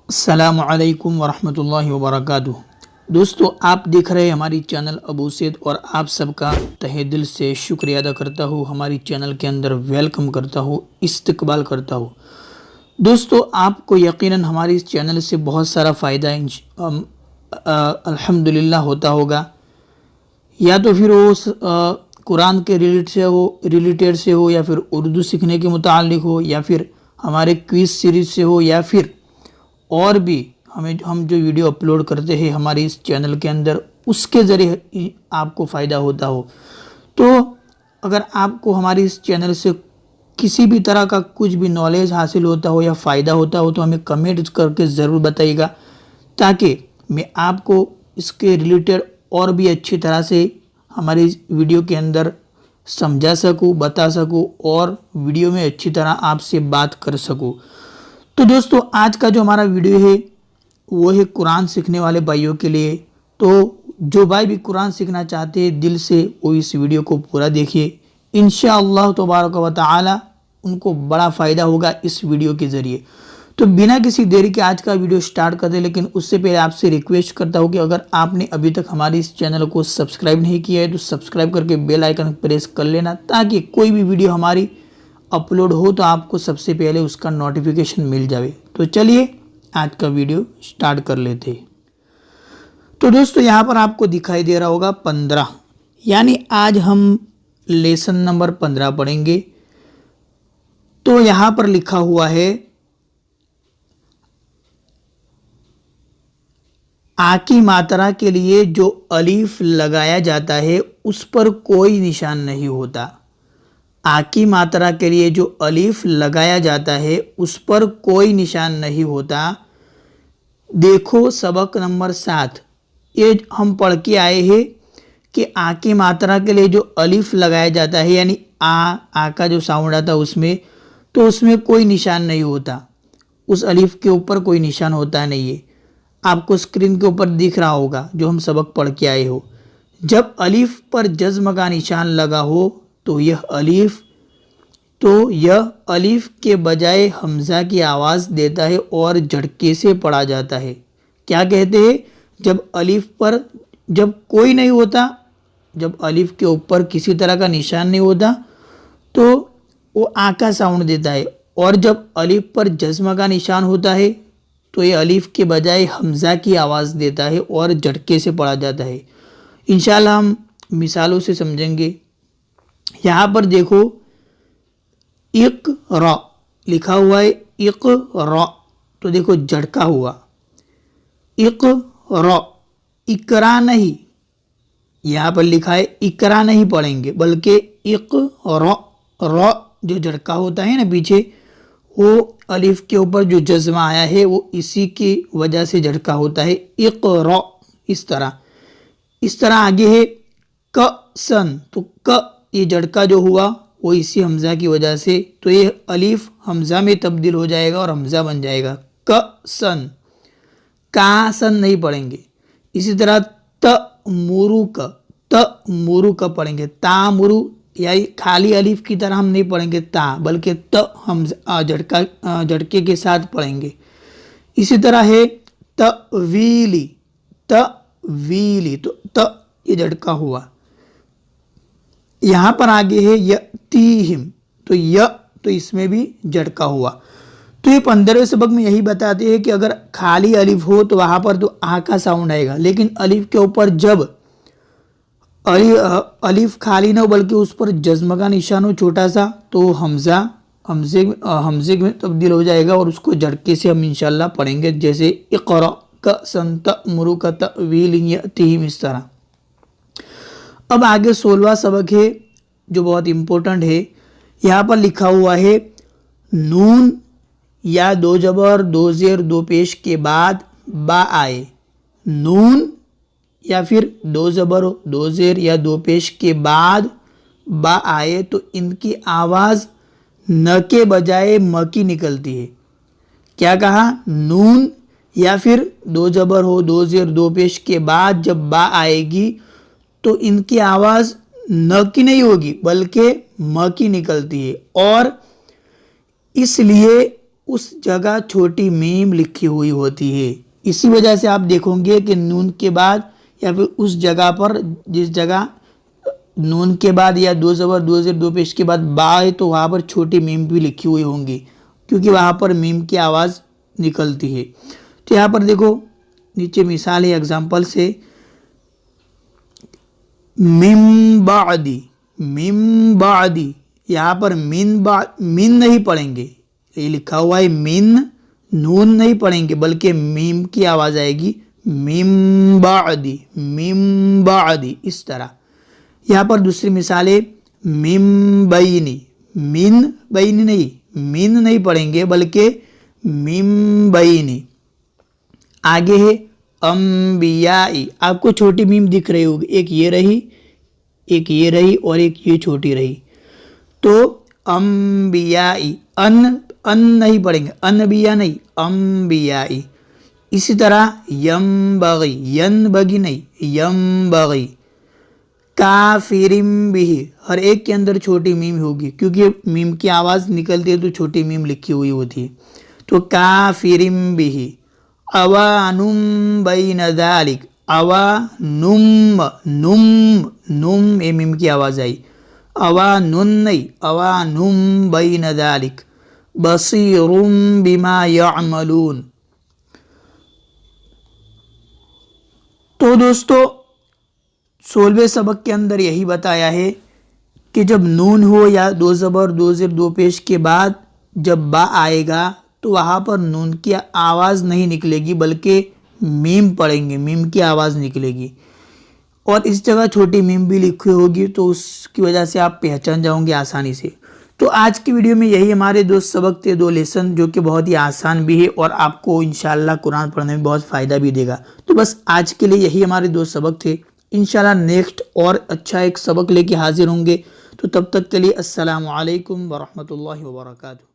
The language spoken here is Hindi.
अस्सलामुअलैकुम वरहमतुल्लाहि वबरकातुहू। दोस्तों, आप देख रहे हैं हमारी चैनल अबू सैद और आप सबका तहे दिल से शुक्रिया अदा करता हूँ। हमारी चैनल के अंदर वेलकम करता हूँ, इस्तकबाल करता हूँ। दोस्तों, आपको यकीनन हमारी इस चैनल से बहुत सारा फ़ायदा अल्हम्दुलिल्लाह होता होगा, या तो फिर वो कुरान के रिलेटेड से हो, या फिर उर्दू सीखने के मुतालिक हो, या फिर हमारे क्विज़ सीरीज़ से हो, या फिर और भी हम जो वीडियो अपलोड करते हैं हमारे इस चैनल के अंदर, उसके ज़रिए आपको फ़ायदा होता हो। तो अगर आपको हमारी इस चैनल से किसी भी तरह का कुछ भी नॉलेज हासिल होता हो या फ़ायदा होता हो तो हमें कमेंट करके ज़रूर बताइएगा, ताकि मैं आपको इसके रिलेटेड और भी अच्छी तरह से हमारी वीडियो के अंदर समझा सकूं, बता सकूं और वीडियो में अच्छी तरह आपसे बात कर सकूं। तो दोस्तों, आज का जो हमारा वीडियो है वो है कुरान सीखने वाले भाइयों के लिए। तो जो भाई भी कुरान सीखना चाहते हैं दिल से, वो इस वीडियो को पूरा देखिए। इंशाअल्लाह तबारक व तआला उनको बड़ा फ़ायदा होगा इस वीडियो के ज़रिए। तो बिना किसी देरी के आज का वीडियो स्टार्ट कर दें, लेकिन उससे पहले आपसे रिक्वेस्ट करता हूँ कि अगर आपने अभी तक हमारे इस चैनल को सब्सक्राइब नहीं किया है तो सब्सक्राइब करके बेल आइकन प्रेस कर लेना, ताकि कोई भी वीडियो हमारी अपलोड हो तो आपको सबसे पहले उसका नोटिफिकेशन मिल जाए। तो चलिए आज का वीडियो स्टार्ट कर लेते हैं। तो दोस्तों, यहाँ पर आपको दिखाई दे रहा होगा 15, यानी आज हम लेसन नंबर 15 पढ़ेंगे। तो यहाँ पर लिखा हुआ है, आ की मात्रा के लिए जो अलीफ लगाया जाता है उस पर कोई निशान नहीं होता। आ की मात्रा के लिए जो अलीफ लगाया जाता है उस पर कोई निशान नहीं होता। देखो सबक नंबर 7, ये हम पढ़ के आए हैं कि आ की मात्रा के लिए जो अलीफ लगाया जाता है, यानी आ का जो साउंड आता है उसमें, तो उसमें कोई निशान नहीं होता। उस अलीफ के ऊपर कोई निशान होता नहीं है। आपको स्क्रीन के ऊपर दिख रहा होगा जो हम सबक पढ़ के आए हो। जब अलीफ पर जज्म का निशान लगा हो तो यह अलीफ के बजाय हमज़ा की आवाज़ देता है और झटके से पढ़ा जाता है। क्या कहते हैं? जब अलीफ पर जब कोई नहीं होता, जब अलीफ के ऊपर किसी तरह का निशान नहीं होता तो वो आ का साउंड देता है, और जब अलीफ पर जज्म का निशान होता है तो ये अलीफ के बजाय हमज़ा की आवाज़ देता है और झटके से पढ़ा जाता है। इंशाल्लाह हम मिसालों से समझेंगे। यहाँ पर देखो, इक़रा लिखा हुआ है, इक़रा, तो देखो झटका हुआ। इक़रा, इकरा नहीं, यहाँ पर लिखा है इकरा नहीं पढ़ेंगे, बल्कि इक़रा, र जो झटका होता है ना पीछे, वो अलिफ के ऊपर जो जज्मा आया है वो इसी की वजह से झटका होता है। इक़रा, इस तरह आगे है क सन, तो क ये झटका जो हुआ वो इसी हमज़ा की वजह से, तो ये अलिफ हमज़ा में तब्दील हो जाएगा और हमज़ा बन जाएगा क सन। का सन नहीं पढ़ेंगे। इसी तरह त मुरु का पढ़ेंगे। ता मुरु, यानी खाली अलिफ की तरह हम नहीं पढ़ेंगे ता, बल्कि त हम झटके के साथ पढ़ेंगे। इसी तरह है तवीली, तो त ये झटका हुआ। यहाँ पर आगे है यतीहिम, तो इसमें भी झटका हुआ। तो ये 15वें सबक में यही बताते हैं कि अगर खाली अलिफ हो तो वहाँ पर तो आ का साउंड आएगा, लेकिन अलिफ के ऊपर जब अलिफ खाली ना हो बल्कि उस पर जज्म का निशान हो छोटा सा, तो हमज़े में तब्दील हो जाएगा और उसको झटके से हम इंशाल्लाह पढ़ेंगे, जैसे इक़रा क सन तअमुरु का तवील यतीहिम, इस तरह। अब आगे 16वां सबक है जो बहुत इम्पोर्टेंट है। यहाँ पर लिखा हुआ है, नून या दो जबर दो ज़ेर दो पेश के बाद बा आए। नून या फिर दो ज़बर दो ज़ेर या दो पेश के बाद बा आए तो इनकी आवाज़ न के बजाय म की निकलती है। क्या कहा? नून या फिर दो जबर हो दो ज़ेर दो पेश के बाद जब बा आएगी तो इनकी आवाज़ न की नहीं होगी बल्कि म की निकलती है, और इसलिए उस जगह छोटी मीम लिखी हुई होती है। इसी वजह से आप देखोगे कि नून के बाद या फिर उस जगह पर जिस जगह नून के बाद या दो ज़बर दो ज़ेर दो पेश के बाद बा है तो वहाँ पर छोटी मीम भी लिखी हुई होंगी, क्योंकि वहाँ पर मीम की आवाज़ निकलती है। तो यहाँ पर देखो नीचे मिसाल है एग्जाम्पल से, मिम बादी, मिम बादी, यहाँ पर मिन नहीं पढ़ेंगे, ये लिखा हुआ है मिन, नून नहीं पढ़ेंगे बल्कि मीम की आवाज़ आएगी, मिम बादी, मिम बादी, इस तरह। यहाँ पर दूसरी मिसाल है मिम बैनी, मिन बैनी नहीं, मिन नहीं पढ़ेंगे बल्कि मिम बैनी। आगे है अम्बियाई, आपको छोटी मीम दिख रही होगी, एक ये रही, एक ये रही और एक ये छोटी रही। तो अम्बियाई, अन नहीं पढ़ेंगे, अनबिया नहीं, अम्बियाई। इसी तरह यम्बगी, यन बगी नहीं, यम्बगी। काफिरिम बिही, हर एक के अंदर छोटी मीम होगी, क्योंकि मीम की आवाज़ निकलती है तो छोटी मीम लिखी हुई होती है। तो काफिरिम बिही। अवानुम बैन ज़ालिक, अवानुम, नुम, नुम ये मीम की आवाज़ आई, अवानुन नहीं, अवानुम बैन ज़ालिक। बसीरुम बिमा यअमलून। तो दोस्तों 16वें सबक के अंदर यही बताया है कि जब नून हो या दो ज़बर दो ज़ेर दो पेश के बाद जब बा आएगा तो वहाँ पर नून की आवाज़ नहीं निकलेगी बल्कि मीम पढ़ेंगे, मीम की आवाज़ निकलेगी और इस जगह छोटी मीम भी लिखी होगी, तो उसकी वजह से आप पहचान जाओगे आसानी से। तो आज की वीडियो में यही हमारे दो सबक थे, दो लेसन, जो कि बहुत ही आसान भी है और आपको इंशाल्लाह कुरान पढ़ने में बहुत फ़ायदा भी देगा। तो बस आज के लिए यही हमारे दो सबक थे। इंशाल्लाह नेक्स्ट और अच्छा एक सबक लेके हाजिर होंगे। तो तब तक के लिए अस्सलामु अलैकुम वरहमतुल्लाहि वबरकातुहू।